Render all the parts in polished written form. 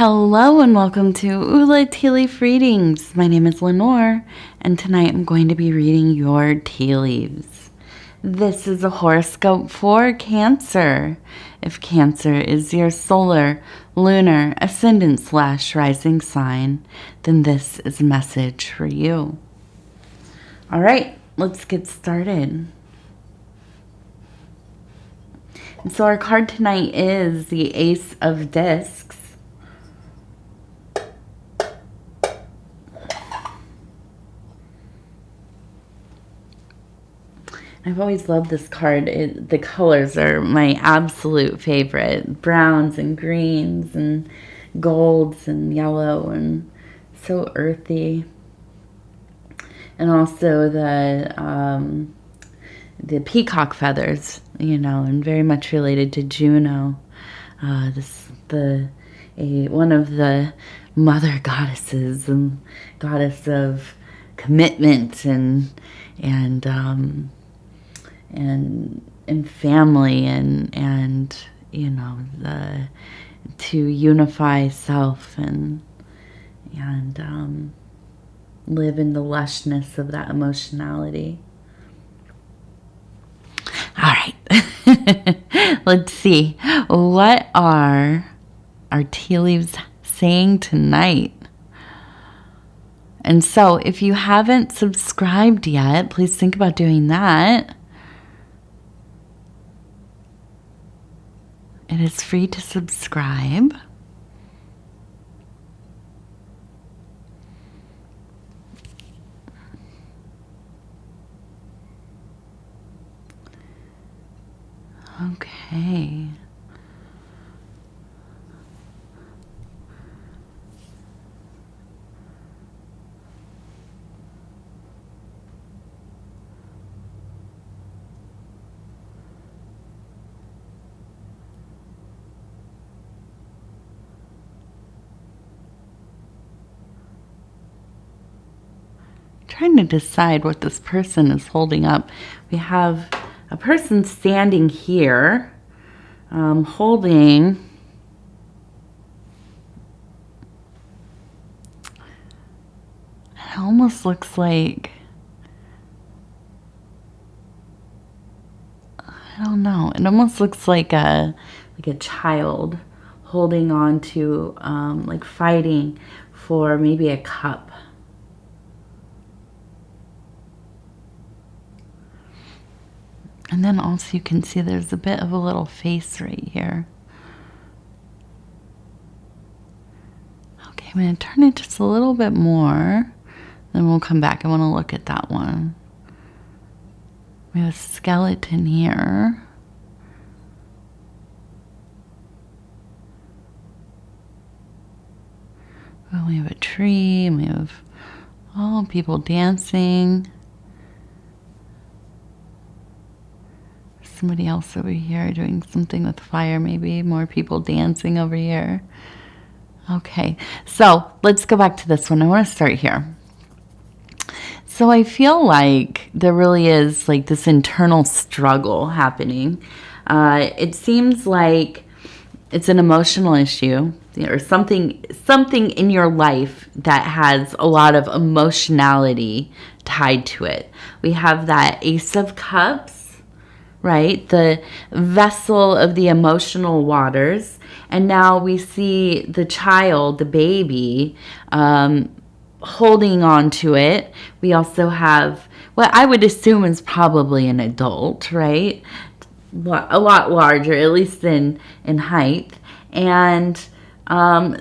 Hello and welcome to Ula Tea Leaf Readings. My name is Lenor, and tonight I'm going to be reading your tea leaves. This is a horoscope for Cancer. If Cancer is your solar, lunar, ascendant/rising sign, then this is a message for you. All right, let's get started. And so our card tonight is the Ace of Discs. I've always loved this card. The colors are my absolute favorite. Browns and greens and golds and yellow and so earthy. And also the peacock feathers, and very much related to Juno. One of the mother goddesses and goddess of commitment and family and to unify self and live in the lushness of that emotionality. All right, let's see. What are our tea leaves saying tonight? And so if you haven't subscribed yet, please think about doing that. It is free to subscribe. Okay. Trying to decide what this person is holding up. We have a person standing here, holding it almost looks like, I don't know, it almost looks like a child holding on to like fighting for maybe a cup. And then also you can see there's a bit of a little face right here. Okay, I'm going to turn it just a little bit more. Then we'll come back. I want to look at that one. We have a skeleton here. Well, we have a tree, and we have all people dancing. Somebody else over here doing something with fire, maybe more people dancing over here. Okay, so let's go back to this one. I want to start here. So I feel like there really is like this internal struggle happening. It seems like it's an emotional issue or something in your life that has a lot of emotionality tied to it. We have that Ace of Cups, right? The vessel of the emotional waters. And now we see the child, the baby, holding on to it. We also have what I would assume is probably an adult, right? A lot larger, at least in height. And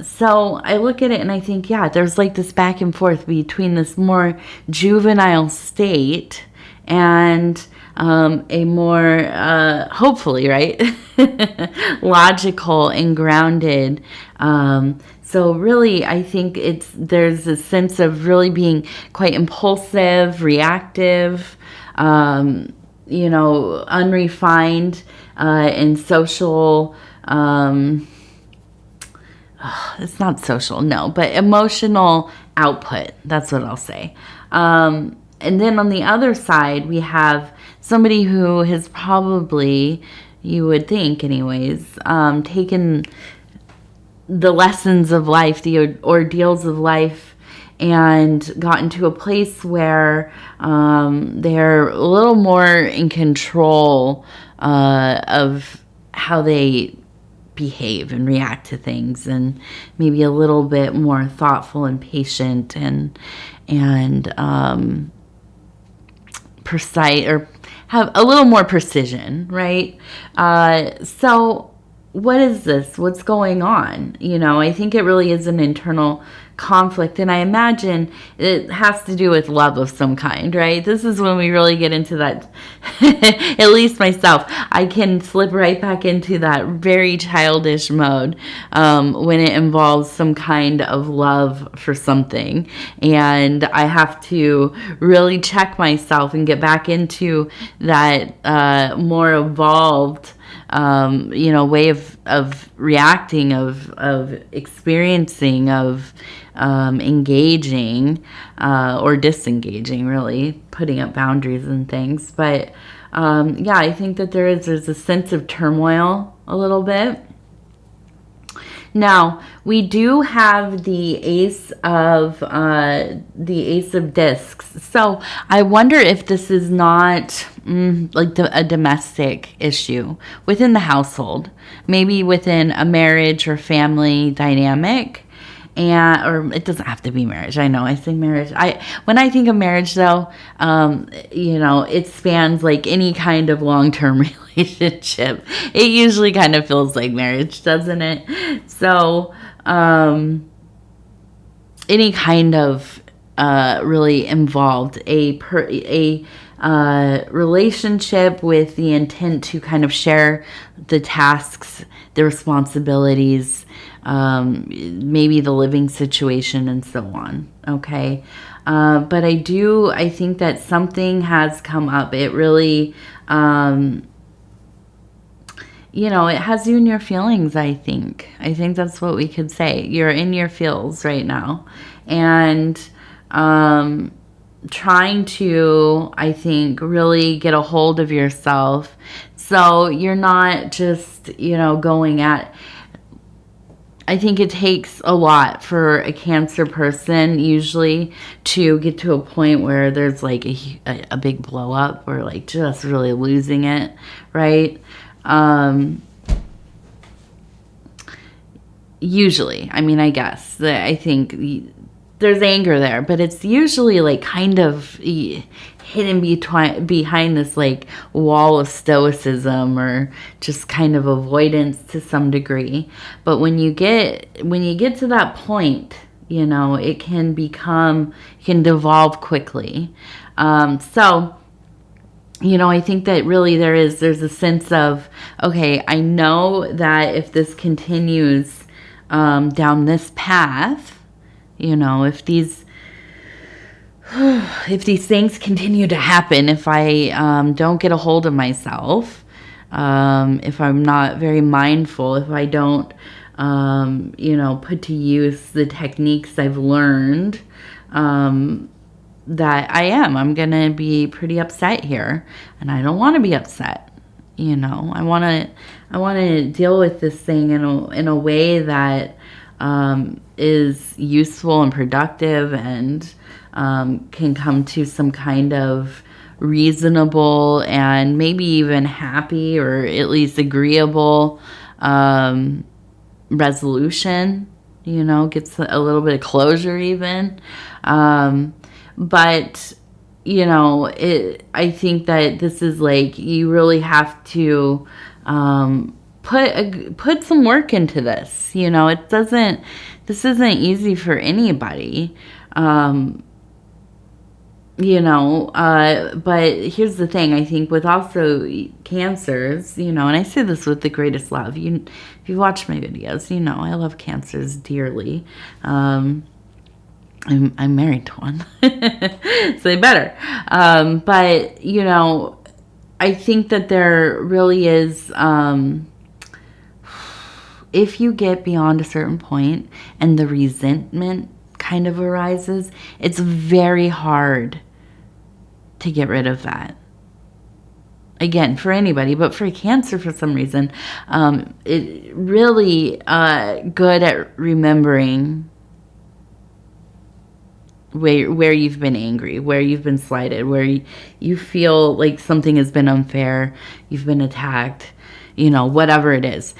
so I look at it and I think, yeah, there's like this back and forth between this more juvenile state and a more, hopefully, right, logical and grounded. So really, I think there's a sense of really being quite impulsive, reactive, unrefined, and social. It's not social, no, but emotional output. That's what I'll say. And then on the other side, we have somebody who has probably, you would think anyways, taken the lessons of life, the ordeals of life, and gotten to a place where they're a little more in control of how they behave and react to things, and maybe a little bit more thoughtful and patient and precise, or have a little more precision, right? So what is this? What's going on? I think it really is an internal conflict, and I imagine it has to do with love of some kind, right? This is when we really get into that. At least myself, I can slip right back into that very childish mode when it involves some kind of love for something, and I have to really check myself and get back into that more evolved way of reacting, of experiencing, of engaging or disengaging, really putting up boundaries and things. But I think that there's a sense of turmoil a little bit. Now, we do have the Ace of Discs. So I wonder if this is not a domestic issue within the household, maybe within a marriage or family dynamic. Or it doesn't have to be marriage. I know I say marriage. When I think of marriage, though, it spans like any kind of long-term relationship. It usually kind of feels like marriage, doesn't it? So, any kind of really involved a relationship with the intent to kind of share the tasks, the responsibilities, maybe the living situation, and so on. Okay. But I think that something has come up. It really, it has you in your feelings, I think. I think that's what we could say. You're in your feels right now. And trying to, I think, really get a hold of yourself. So you're not just, going at... I think it takes a lot for a Cancer person usually to get to a point where there's like a big blow up, or like just really losing it, right? Usually, I guess that I think there's anger there, but it's usually like kind of hidden behind this like wall of stoicism, or just kind of avoidance to some degree. But when you get to that point, it can devolve quickly. So I think that really there's a sense of, okay, I know that if this continues down this path, if these things continue to happen, if I don't get a hold of myself, if I'm not very mindful, if I don't, put to use the techniques I've learned, that I'm going to be pretty upset here. And I don't want to be upset. I want to deal with this thing in a way that is useful and productive, and can come to some kind of reasonable and maybe even happy, or at least agreeable resolution, gets a little bit of closure even. But, I think that this is like, you really have to put some work into this. This isn't easy for anybody. But here's the thing, I think with also Cancers, and I say this with the greatest love. If you watch my videos, I love Cancers dearly. I'm married to one, so they better. But, I think that there really is, if you get beyond a certain point and the resentment kind of arises, it's very hard to get rid of that. again, for anybody, but for Cancer, for some reason, it really good at remembering where you've been angry, where you've been slighted, where you feel like something has been unfair, you've been attacked, whatever it is.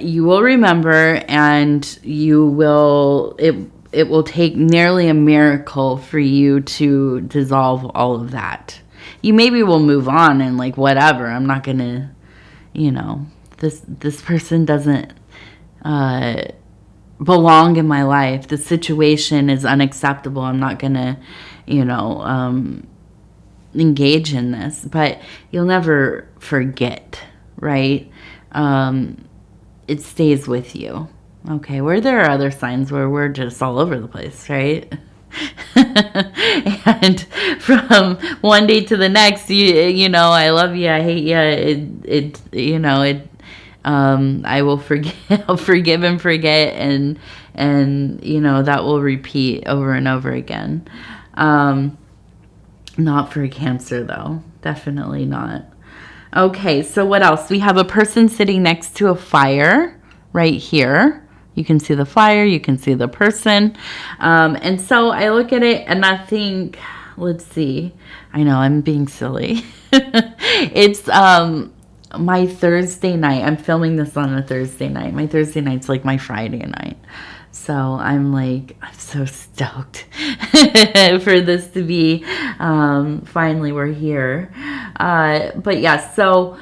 You will remember, and it will take nearly a miracle for you to dissolve all of that. You maybe will move on and like, whatever, I'm not gonna, this person doesn't belong in my life. The situation is unacceptable. I'm not gonna, engage in this. But you'll never forget, right? It stays with you. Okay, where there are other signs where we're just all over the place, right? And from one day to the next, I love you, I hate you. I will forgive, I'll forgive and forget, and that will repeat over and over again. Not for Cancer though, definitely not. Okay, so what else? We have a person sitting next to a fire right here. You can see the fire, you can see the person. And so I look at it and I think, let's see. I know I'm being silly. It's my Thursday night. I'm filming this on a Thursday night. My Thursday night's like my Friday night. So I'm so stoked for this to be, finally we're here. But yeah, so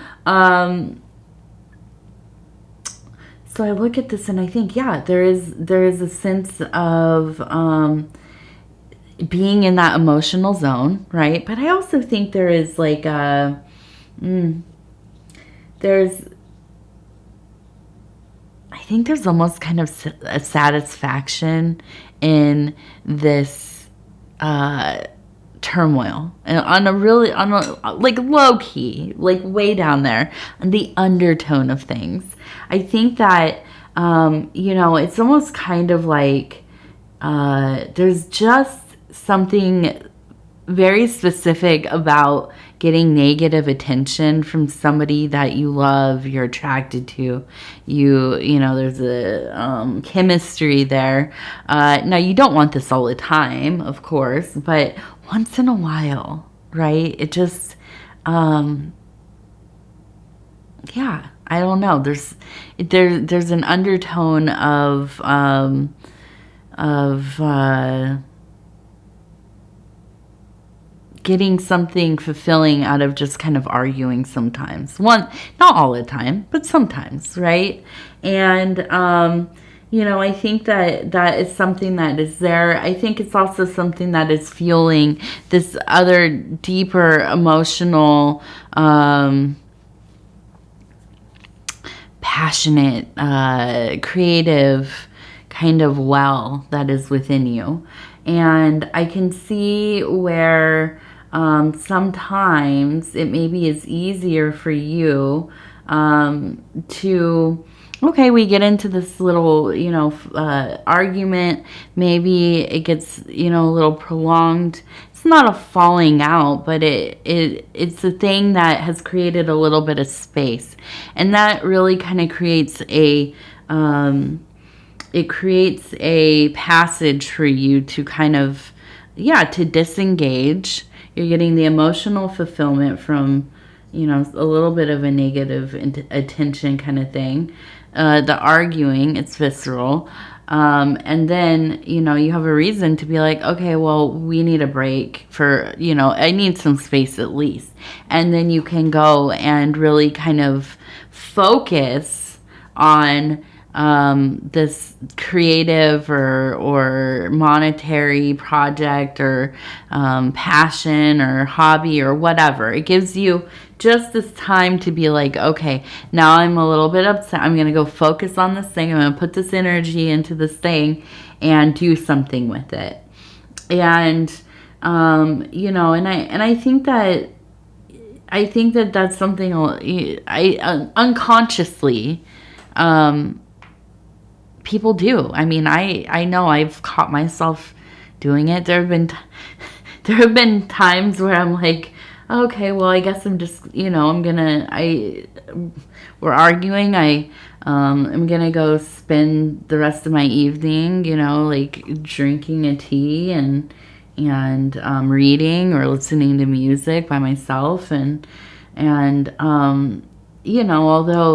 I look at this and I think, yeah, there is a sense of being in that emotional zone, right? But I also think there is like there's almost kind of a satisfaction in this turmoil, and on a like low key, like way down there, on the undertone of things. I think that it's almost kind of like there's just something very specific about getting negative attention from somebody that you love, you're attracted to. There's a chemistry there. Now, you don't want this all the time, of course, but once in a while, right? It just, yeah, I don't know. There's an undertone of getting something fulfilling out of just kind of arguing sometimes. Not all the time, but sometimes, right? And, I think that is something that is there. I think it's also something that is fueling this other deeper emotional, passionate, creative kind of well that is within you. And I can see where sometimes it maybe is easier for you to, okay, we get into this little, argument. Maybe it gets, a little prolonged. It's not a falling out, but it's a thing that has created a little bit of space. And that really kind of creates a passage for you to kind of, to disengage. You're getting the emotional fulfillment from, a little bit of a negative attention kind of thing. The arguing, it's visceral. And then, you have a reason to be like, okay, well, we need a break for, I need some space at least. And then you can go and really kind of focus on this creative or monetary project or passion or hobby or whatever. It gives you just this time to be like, okay, now I'm a little bit upset. I'm going to go focus on this thing. I'm going to put this energy into this thing and do something with it. And, and I think that that's something I unconsciously, people do. I mean, I know I've caught myself doing it. There have been times where I'm like, Okay, well, I guess I'm just, we're arguing. I'm gonna go spend the rest of my evening, like drinking a tea and reading or listening to music by myself, and although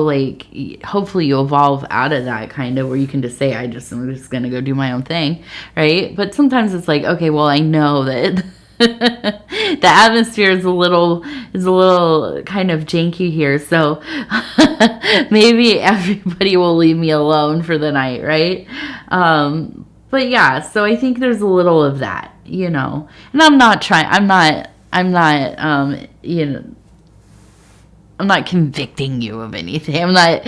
like hopefully you evolve out of that kind of where you can just say I'm just gonna go do my own thing, right? But sometimes it's like, okay, well, I know that the atmosphere is a little kind of janky here, so maybe everybody will leave me alone for the night, right? But yeah, so I think there's a little of that, and I'm not convicting you of anything. I'm not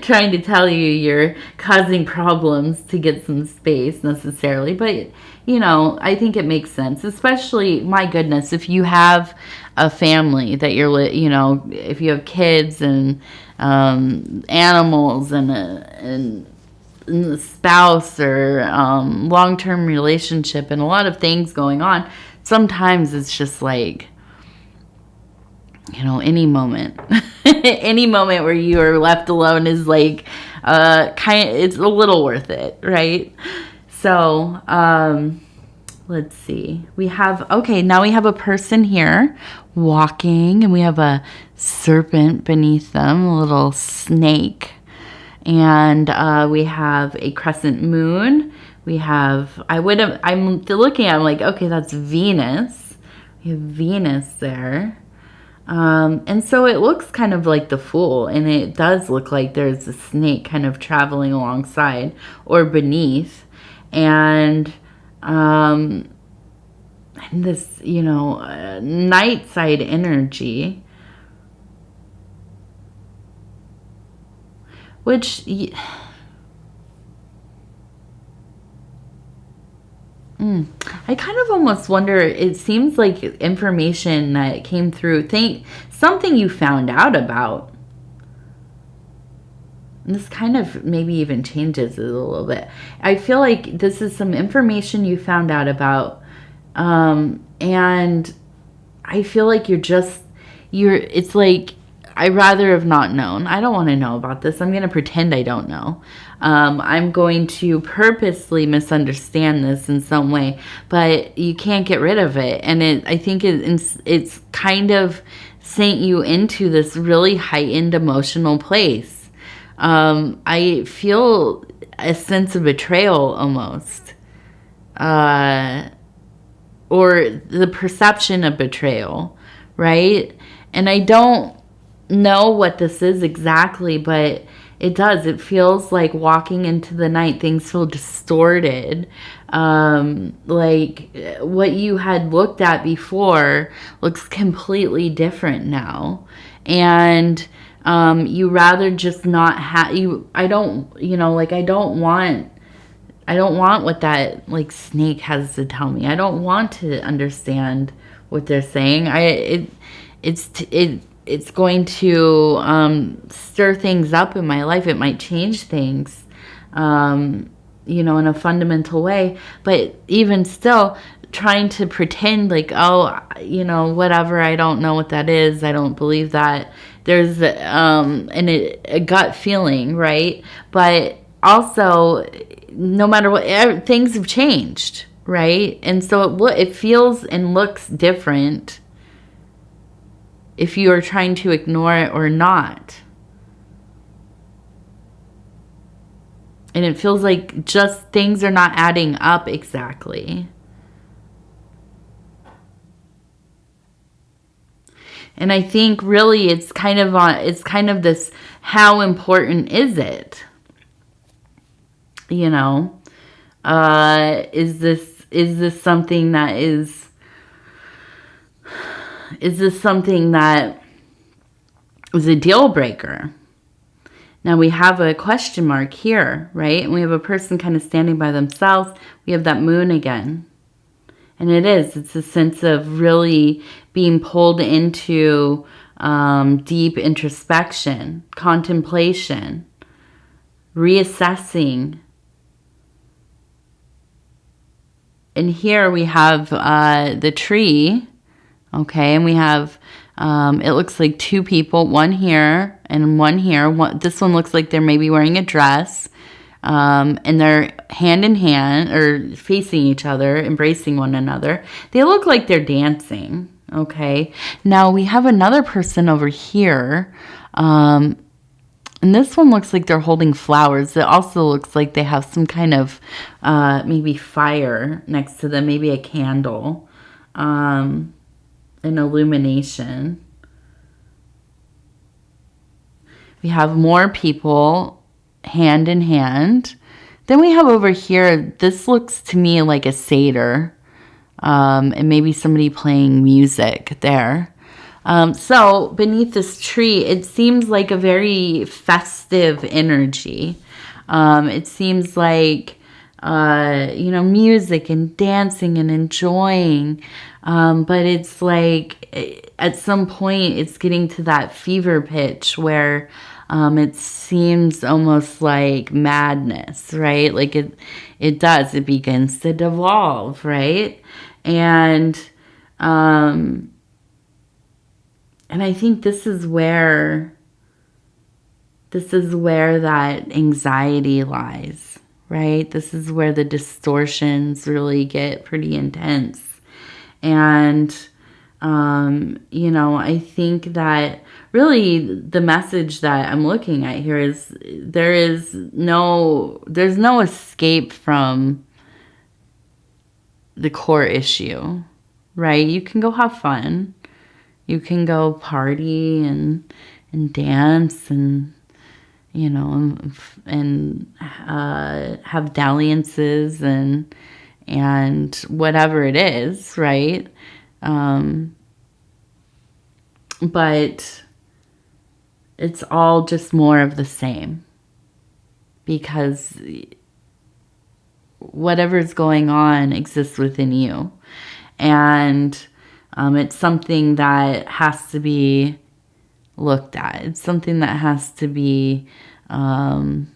trying to tell you you're causing problems to get some space necessarily. But, I think it makes sense. Especially, my goodness, if you have a family that if you have kids and animals and a spouse or long-term relationship and a lot of things going on, sometimes it's just like, any moment, any moment where you are left alone is like, it's a little worth it, right? So, let's see. Now we have a person here walking, and we have a serpent beneath them, a little snake. And we have a crescent moon. I'm looking at it, I'm like, okay, that's Venus. We have Venus there. And so it looks kind of like the Fool, and it does look like there's a snake kind of traveling alongside or beneath, and this, night side energy, which I kind of almost wonder, it seems like information that came through, something you found out about. And this kind of maybe even changes it a little bit. I feel like this is some information you found out about. And I feel like it's like, I'd rather have not known. I don't want to know about this. I'm going to pretend I don't know. I'm going to purposely misunderstand this in some way, but you can't get rid of it. And I think it's kind of sent you into this really heightened emotional place. I feel a sense of betrayal almost, or the perception of betrayal, right? And I don't know what this is exactly, but it feels like walking into the night, things feel distorted, like what you had looked at before looks completely different now, and you rather just not have you I don't want what that like snake has to tell me. I don't want to understand what they're saying. It's going to stir things up in my life. It might change things, in a fundamental way. But even still, trying to pretend like, oh, whatever, I don't know what that is. I don't believe that. There's a gut feeling, right? But also, no matter what, things have changed, right? And so it feels and looks different if you are trying to ignore it or not. And it feels like just things are not adding up exactly. And I think really it's kind of this, how important is it? Is this something that is this something that is a deal breaker? Now we have a question mark here, right? And we have a person kind of standing by themselves. We have that moon again. And it's a sense of really being pulled into deep introspection, contemplation, reassessing. And here we have the tree, Okay, and we have, it looks like two people, one here and one here. This one looks like they're maybe wearing a dress, and they're hand in hand or facing each other, embracing one another. They look like they're dancing. Okay, now we have another person over here, and this one looks like they're holding flowers. It also looks like they have some kind of maybe fire next to them, maybe a candle. An illumination. We have more people hand in hand. Then we have over here, this looks to me like a Seder, and maybe somebody playing music there. So beneath this tree, it seems like a very festive energy. It seems like, music and dancing and enjoying. But it's like at some point it's getting to that fever pitch where it seems almost like madness, right? Like it does. It begins to devolve, right? And I think this is where that anxiety lies, right? This is where the distortions really get pretty intense. And, I think that really the message that I'm looking at here is there's no escape from the core issue, right? You can go have fun. You can go party and dance and, have dalliances and whatever it is, right? But it's all just more of the same, because whatever's going on exists within you. And it's something that has to be looked at. It's something that has to be, the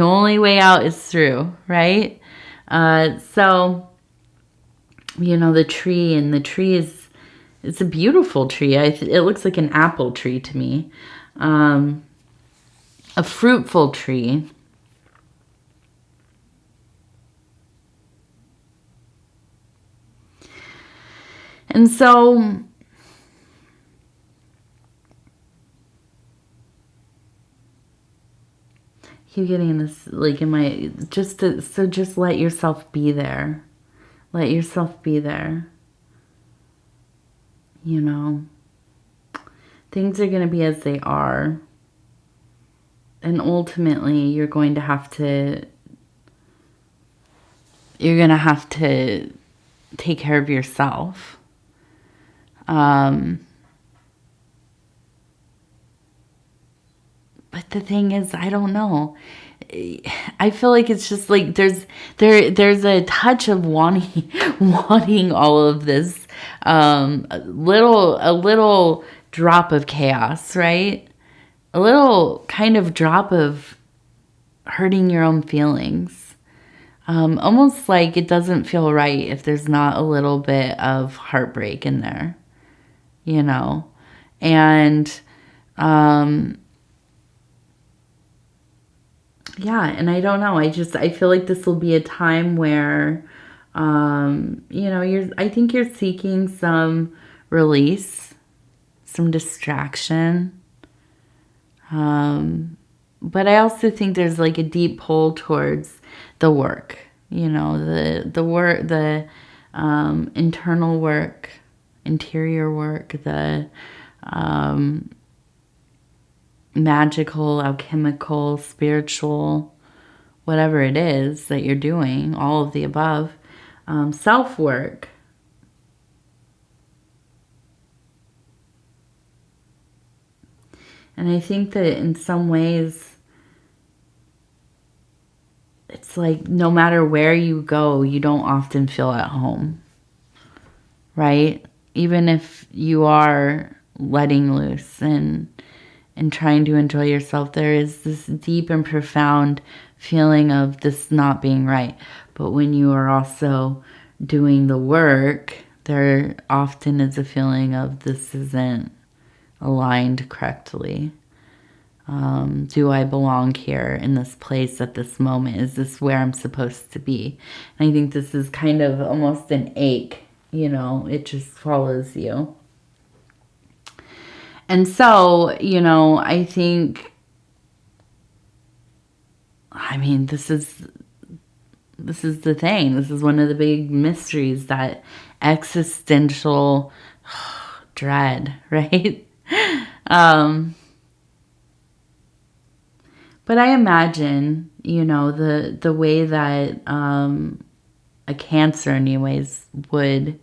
only way out is through, right? So, the tree it's a beautiful tree. It looks like an apple tree to me. A fruitful tree. And so keep getting this, like, just let yourself be there. Let yourself be there. Things are going to be as they are. And ultimately, you're going to have to take care of yourself. But the thing is, I don't know. I feel like it's just like there's a touch of wanting all of this, a little drop of chaos, right? A little kind of drop of hurting your own feelings. Almost like it doesn't feel right if there's not a little bit of heartbreak in there, and yeah, and I don't know. I feel like this will be a time where, I think you're seeking some release, some distraction. But I also think there's like a deep pull towards the work, the work, the internal work, interior work, the magical, alchemical, spiritual, whatever it is that you're doing, all of the above, self-work. And I think that in some ways, it's like no matter where you go, you don't often feel at home, right? Even if you are letting loose and trying to enjoy yourself, there is this deep and profound feeling of this not being right. But when you are also doing the work, there often is a feeling of this isn't aligned correctly. Do I belong here in this place at this moment? Is this where I'm supposed to be? And I think this is kind of almost an ache, you know, it just follows you. And so, you know, I think, I mean, this is the thing. This is one of the big mysteries, that existential dread, right? But I imagine, you know, the way that a Cancer anyways would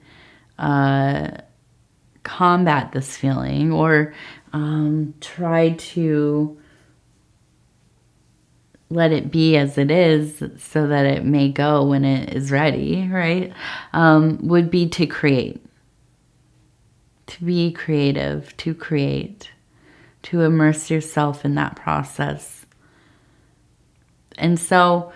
combat this feeling, or try to let it be as it is so that it may go when it is ready, right? Would be to create, to be creative, to create, to immerse yourself in that process. And so,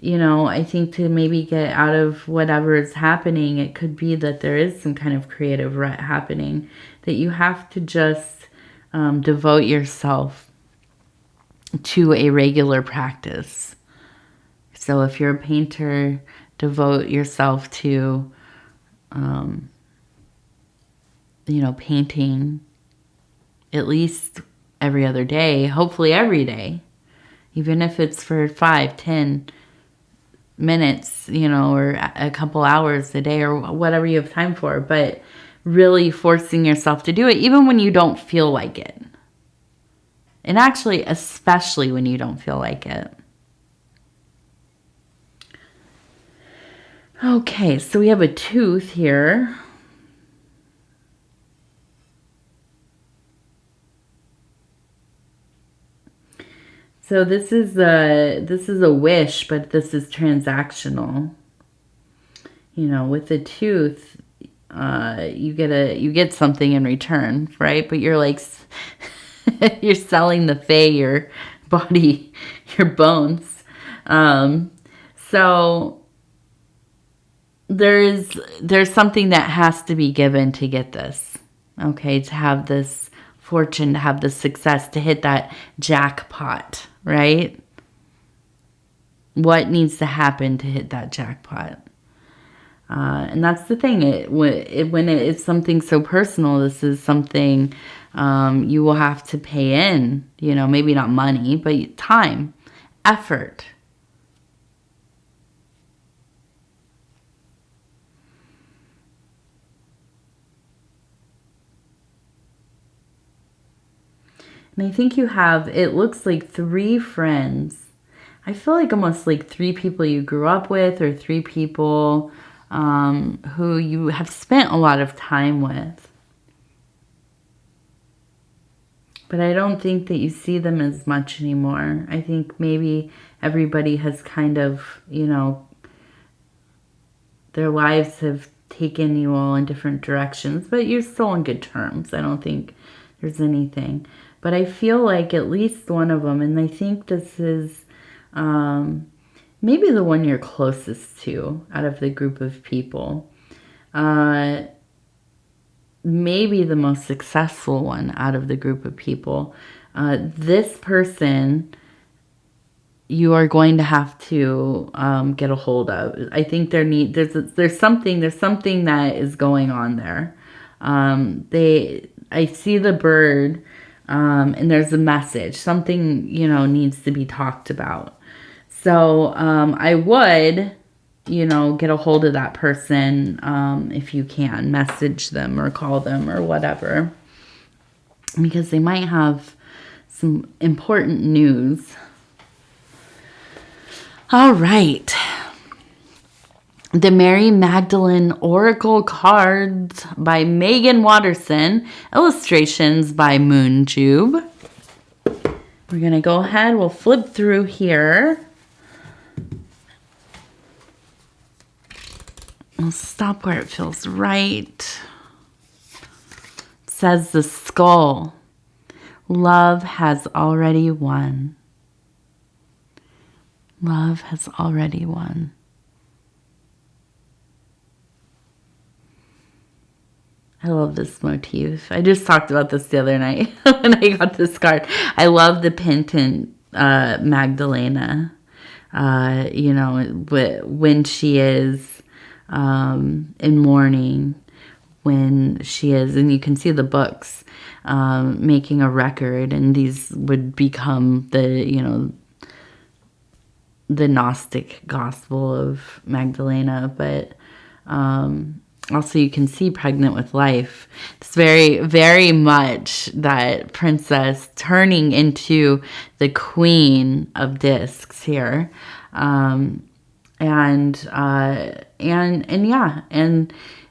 you know, I think to maybe get out of whatever is happening, it could be that there is some kind of creative rut happening, that you have to just devote yourself to a regular practice. So if you're a painter, devote yourself to, you know, painting at least every other day, hopefully every day, even if it's for 5-10 minutes, you know, or a couple hours a day, or whatever you have time for, but really forcing yourself to do it even when you don't feel like it. And actually, especially when you don't feel like it. Okay, so we have a tooth here. So this is a wish, but this is transactional. You know, with a tooth, you get something in return, right? But you're like you're selling the fae, your body, your bones. So there's something that has to be given to get this. Okay, to have this fortune, to have this success, to hit that jackpot, right? What needs to happen to hit that jackpot? And that's the thing. When it's something so personal, this is something you will have to pay in. You know, maybe not money, but time, effort. And I think you have, it looks like 3 friends. I feel like almost like 3 people you grew up with, or 3 people who you have spent a lot of time with. But I don't think that you see them as much anymore. I think maybe everybody has kind of, you know, their lives have taken you all in different directions, but you're still on good terms. I don't think there's anything. But I feel like at least one of them, and I think this is maybe the one you're closest to out of the group of people. Maybe the most successful one out of the group of people. This person you are going to have to get a hold of. I think there's something that is going on there. I see the bird. And there's a message. Something, you know, needs to be talked about. So I would, you know, get a hold of that person if you can. Message them or call them or whatever. Because they might have some important news. All right. The Mary Magdalene Oracle Cards by Megan Watterson. Illustrations by Moonjube. We're going to go ahead. We'll flip through here. We'll stop where it feels right. It says the skull. Love has already won. Love has already won. I love this motif. I just talked about this the other night when I got this card. I love the penitent Magdalena. When she is in mourning, when she is, and you can see the books making a record, and these would become the Gnostic gospel of Magdalena, but also you can see pregnant with life. It's very, very much that princess turning into the queen of discs here. And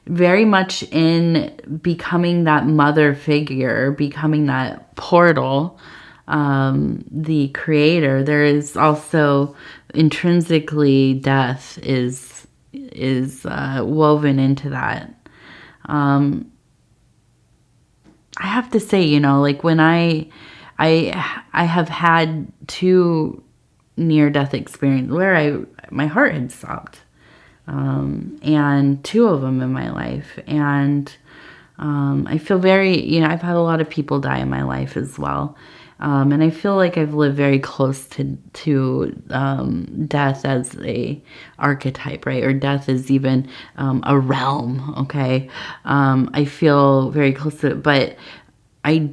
very much in becoming that mother figure, becoming that portal, the creator. There is also intrinsically death is woven into that. I have to say, like when I have had 2 near-death experiences where my heart had stopped, and 2 of them in my life, and I feel very, I've had a lot of people die in my life as well. And I feel like I've lived very close to death as a archetype, right? Or death is even a realm, okay? I feel very close to it, but I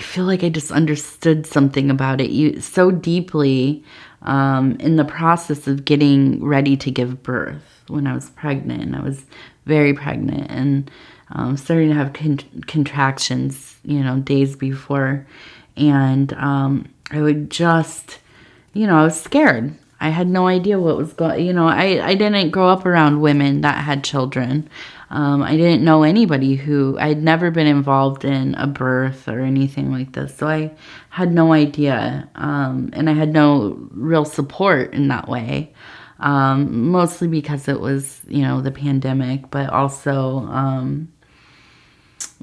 feel like I just understood something about it so deeply in the process of getting ready to give birth when I was pregnant. I was very pregnant and starting to have contractions, days before. And I would just, I was scared. I had no idea what was going, I didn't grow up around women that had children. I didn't know anybody I'd never been involved in a birth or anything like this. So I had no idea. And I had no real support in that way. Mostly because it was, the pandemic, but also,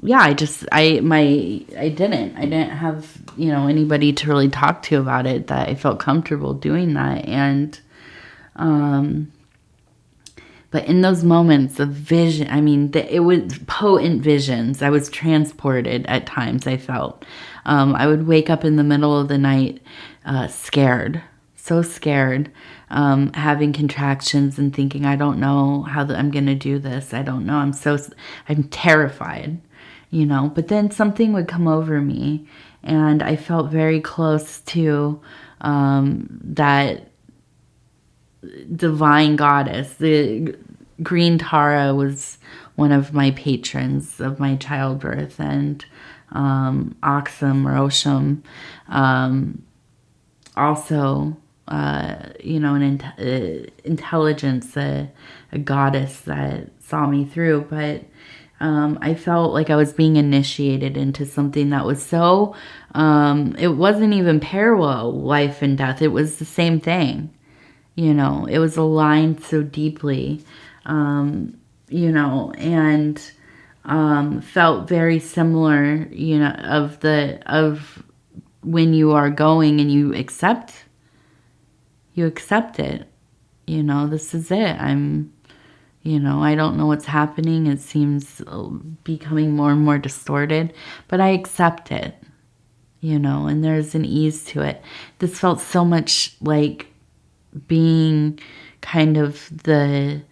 I didn't have, anybody to really talk to about it, that I felt comfortable doing that. And, but in those moments of vision, it was potent visions. I was transported at times, I felt. I would wake up in the middle of the night, scared, so scared, having contractions and thinking, I don't know how I'm going to do this. I don't know. I'm terrified. But then something would come over me, and I felt very close to that divine goddess. The green Tara was one of my patrons of my childbirth, and Oxum or Osham, also, an intelligence, a goddess that saw me through, but I felt like I was being initiated into something that was so, it wasn't even parallel life and death. It was the same thing. It was aligned so deeply, and felt very similar, of when you are going and you accept it. This is it. I don't know what's happening. It seems becoming more and more distorted, but I accept it, and there's an ease to it. This felt so much like being kind of the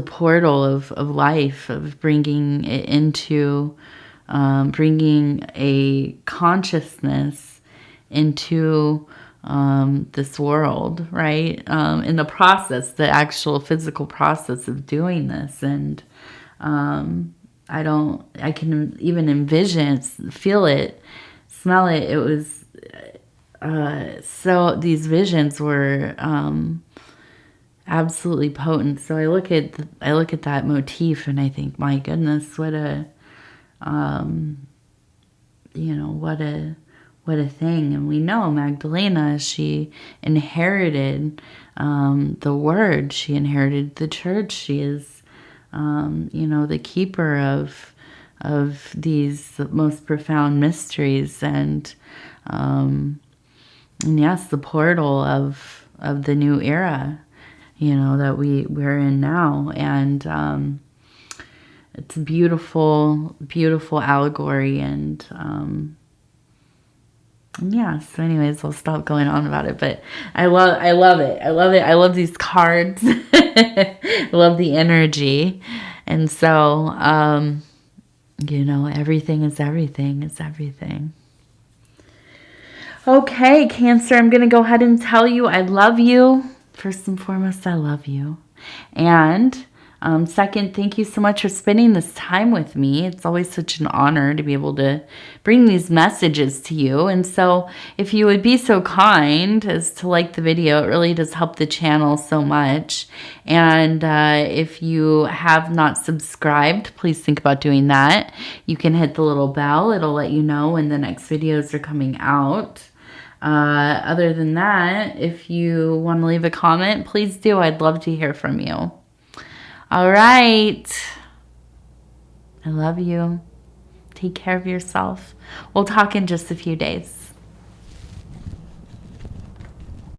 portal of life, of bringing it into, bringing a consciousness into this world, right? In the process, the actual physical process of doing this. And I can even envision, feel it, smell it. It was, so these visions were absolutely potent. So I look at that motif and I think, my goodness, what a thing. And we know Magdalena, she inherited the word. She inherited the church. She is, the keeper of these most profound mysteries, and yes, the portal of the new era. you know, that we're in now. And it's a beautiful, beautiful allegory. And yeah, so anyways, I'll stop going on about it. But I love it. I love it. I love these cards. I love the energy. And so, you know, everything is everything. It's everything. Okay, Cancer, I'm going to go ahead and tell you I love you. First and foremost, I love you. And second, thank you so much for spending this time with me. It's always such an honor to be able to bring these messages to you. And so if you would be so kind as to like the video, it really does help the channel so much. And if you have not subscribed, please think about doing that. You can hit the little bell. It'll let you know when the next videos are coming out. Other than that, if you want to leave a comment, please do. I'd love to hear from you. All right. I love you. Take care of yourself. We'll talk in just a few days.